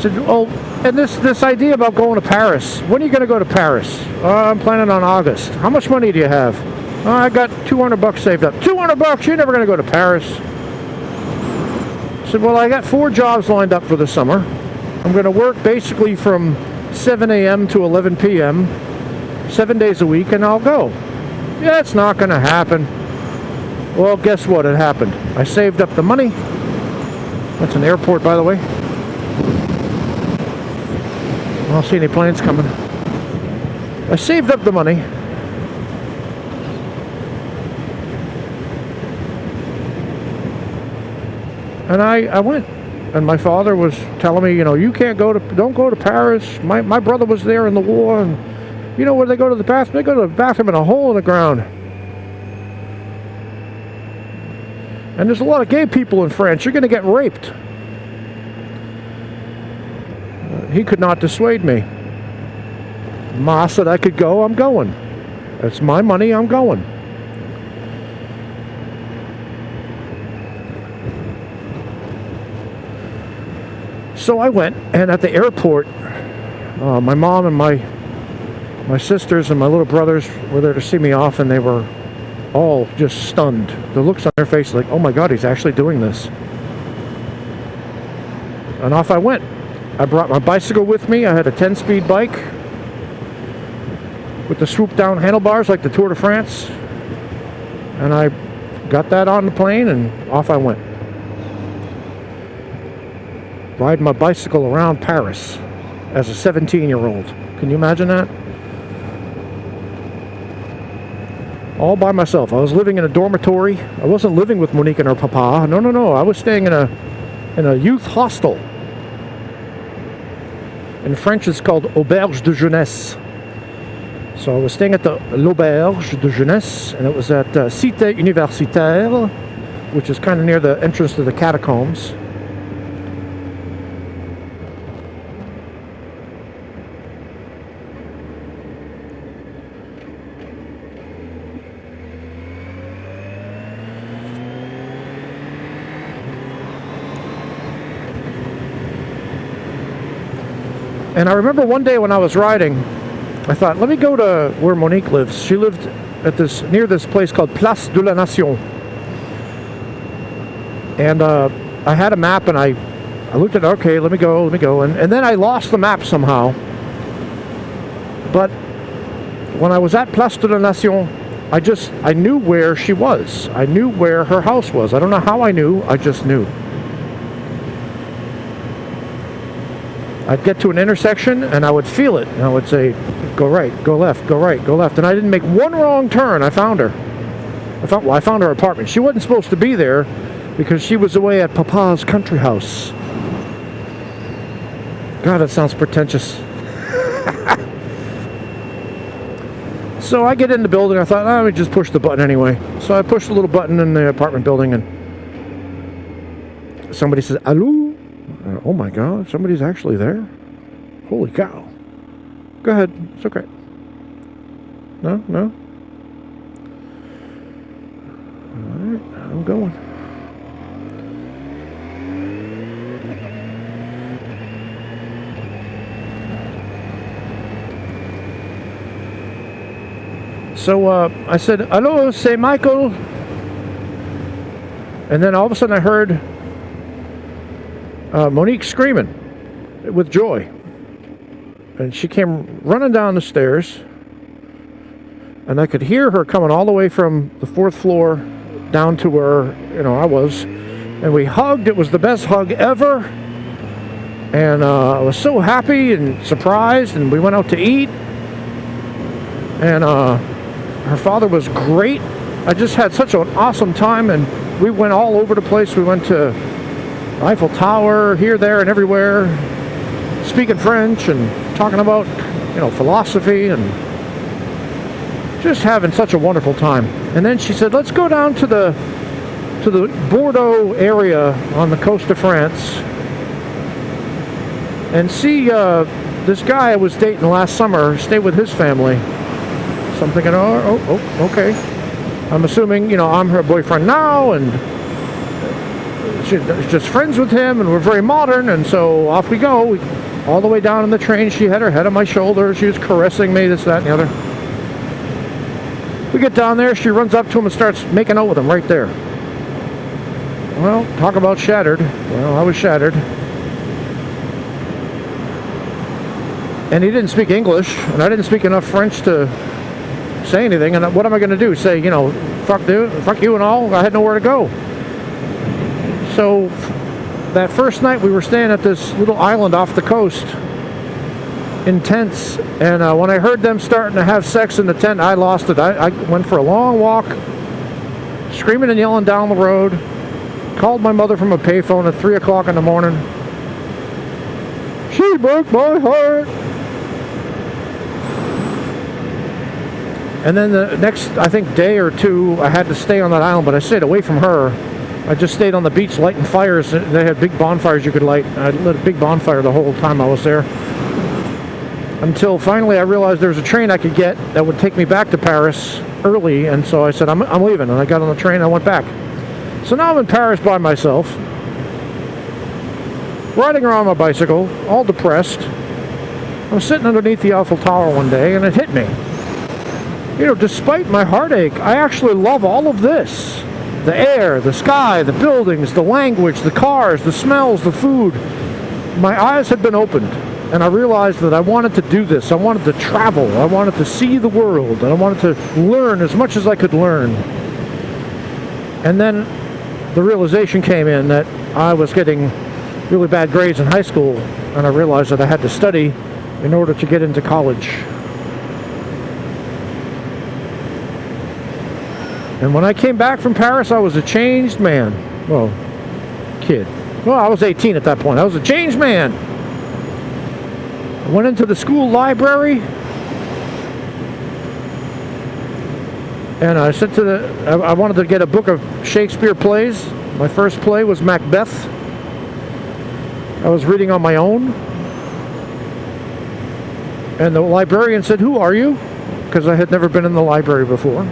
said, oh, and this idea about going to Paris. When are you going to go to Paris? I'm planning on August. How much money do you have? I got $200 saved up. $200? You're never going to go to Paris. I said, well, I got 4 jobs lined up for the summer. I'm going to work basically from 7 a.m. to 11 p.m. 7 days a week, and I'll go. Yeah, it's not going to happen. Well, guess what? It happened. I saved up the money. That's an airport, by the way. I don't see any planes coming. I saved up the money. And I went. And my father was telling me, you can't don't go to Paris. My brother was there in the war, and where they go to the bathroom? They go to the bathroom in a hole in the ground. And there's a lot of gay people in France. You're going to get raped. He could not dissuade me. Ma said I could go. I'm going. It's my money. I'm going. So I went, and at the airport, my mom and my sisters and my little brothers were there to see me off, and they were all just stunned. The looks on their faces like, oh my God, he's actually doing this. And off I went. I brought my bicycle with me. I had a 10-speed bike with the swoop-down handlebars like the Tour de France. And I got that on the plane, and off I went. Riding my bicycle around Paris as a 17-year-old. Can you imagine that? All by myself. I was living in a dormitory. I wasn't living with Monique and her papa. No. I was staying in a youth hostel. In French, it's called Auberge de Jeunesse. So I was staying at l'Auberge de Jeunesse, and it was at Cité Universitaire, which is kind of near the entrance to the catacombs. And I remember one day when I was riding, I thought, let me go to where Monique lives. She lived at near this place called Place de la Nation. And I had a map, and I looked at it, okay, let me go. And then I lost the map somehow. But when I was at Place de la Nation, I knew where she was. I knew where her house was. I don't know how I knew, I just knew. I'd get to an intersection, and I would feel it, and I would say, go right, go left, go right, go left. And I didn't make one wrong turn. I found her. I found her apartment. She wasn't supposed to be there because she was away at Papa's country house. God, that sounds pretentious. So I get in the building. I thought, let me just push the button anyway. So I pushed the little button in the apartment building, and somebody says, "Allô?" Oh my God, somebody's actually there? Holy cow. Go ahead, it's okay. No? Alright, I'm going. So I said, "Hello, c'est Michael." And then all of a sudden I heard Monique screaming with joy. And she came running down the stairs, and I could hear her coming all the way from the 4th floor down to where I was. And we hugged. It was the best hug ever. And I was so happy and surprised, and we went out to eat. And her father was great. I just had such an awesome time, and we went all over the place. We went to Eiffel Tower, here, there, and everywhere, speaking French and talking about, philosophy, and just having such a wonderful time. And then she said, let's go down to the Bordeaux area on the coast of France and see this guy I was dating last summer, stay with his family. So I'm thinking, oh, okay. I'm assuming, I'm her boyfriend now, and she's just friends with him, and we're very modern, and so off we go. All the way down in the train, she had her head on my shoulder. She was caressing me, this, that, and the other. We get down there, she runs up to him and starts making out with him right there. Well, talk about shattered. Well, I was shattered. And he didn't speak English, and I didn't speak enough French to say anything. And what am I going to do? Say, you know, fuck you and all? I had nowhere to go. So that first night we were staying at this little island off the coast in tents, and when I heard them starting to have sex in the tent, I lost it. I went for a long walk, screaming and yelling down the road, called my mother from a payphone at 3 o'clock in the morning. She broke my heart. And then the next, I think, day or two, I had to stay on that island, but I stayed away from her. I just stayed on the beach lighting fires. They had big bonfires you could light. I lit a big bonfire the whole time I was there. Until finally I realized there was a train I could get that would take me back to Paris early, and so I said, I'm leaving. And I got on the train and I went back. So now I'm in Paris by myself, riding around my bicycle, all depressed. I was sitting underneath the Eiffel Tower one day, and it hit me. You know, despite my heartache, I actually love all of this. The air, the sky, the buildings, the language, the cars, the smells, the food. My eyes had been opened, and I realized that I wanted to do this. I wanted to travel. I wanted to see the world. And I wanted to learn as much as I could learn. And then the realization came in that I was getting really bad grades in high school, and I realized that I had to study in order to get into college. And when I came back from Paris, I was a changed man. Well, kid. Well, I was 18 at that point. I was a changed man. I went into the school library, and I said I wanted to get a book of Shakespeare plays. My first play was Macbeth. I was reading on my own. And the librarian said, "Who are you?" Because I had never been in the library before.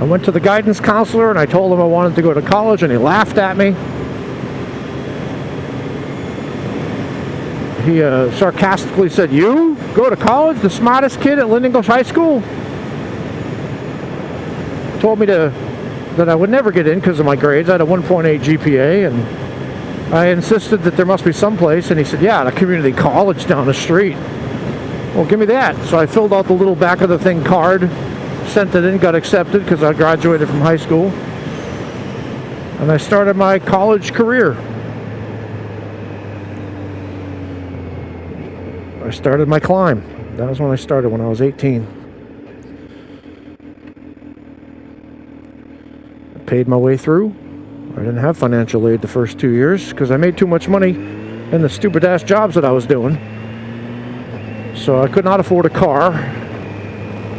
I went to the guidance counselor and I told him I wanted to go to college, and he laughed at me. He sarcastically said, "You go to college? The smartest kid at Lynn English High School?" Told me that I would never get in because of my grades. I had a 1.8 GPA, and I insisted that there must be some place, and he said, "Yeah, at a community college down the street." Well, give me that. So I filled out the little back of the thing card, sent it in, got accepted because I graduated from high school, and I started my college career. I started my climb. That was when I started, when I was 18. I paid my way through. I didn't have financial aid the first 2 years because I made too much money in the stupid ass jobs that I was doing. So I could not afford a car.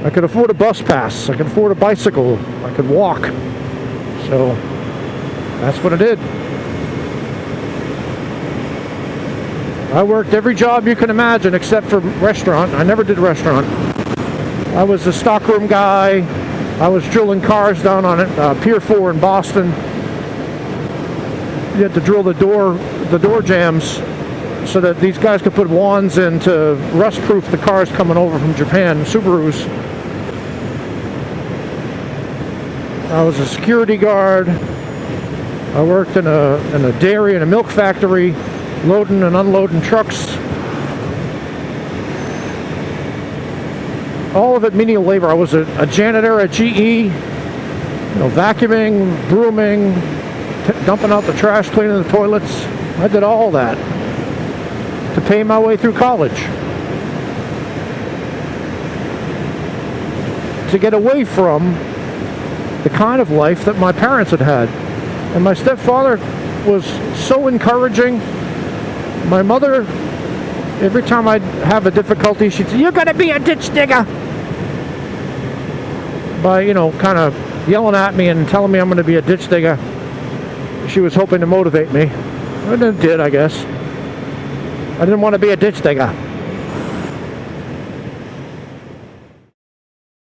I could afford a bus pass. I could afford a bicycle. I could walk. So that's what I did. I worked every job you can imagine except for restaurant. I never did restaurant. I was a stockroom guy. I was drilling cars down on Pier 4 in Boston. You had to drill the door jams so that these guys could put wands in to rust-proof the cars coming over from Japan, Subarus. I was a security guard. I worked in a dairy and a milk factory, loading and unloading trucks. All of it menial labor. I was a janitor at GE, vacuuming, brooming, dumping out the trash, cleaning the toilets. I did all that to pay my way through college, to get away from the kind of life that my parents had had. And my stepfather was so encouraging. My mother, every time I'd have a difficulty, she'd say, "You're going to be a ditch digger." By, you know, kind of yelling at me and telling me I'm going to be a ditch digger. She was hoping to motivate me. And it did, I guess. I didn't want to be a ditch digger.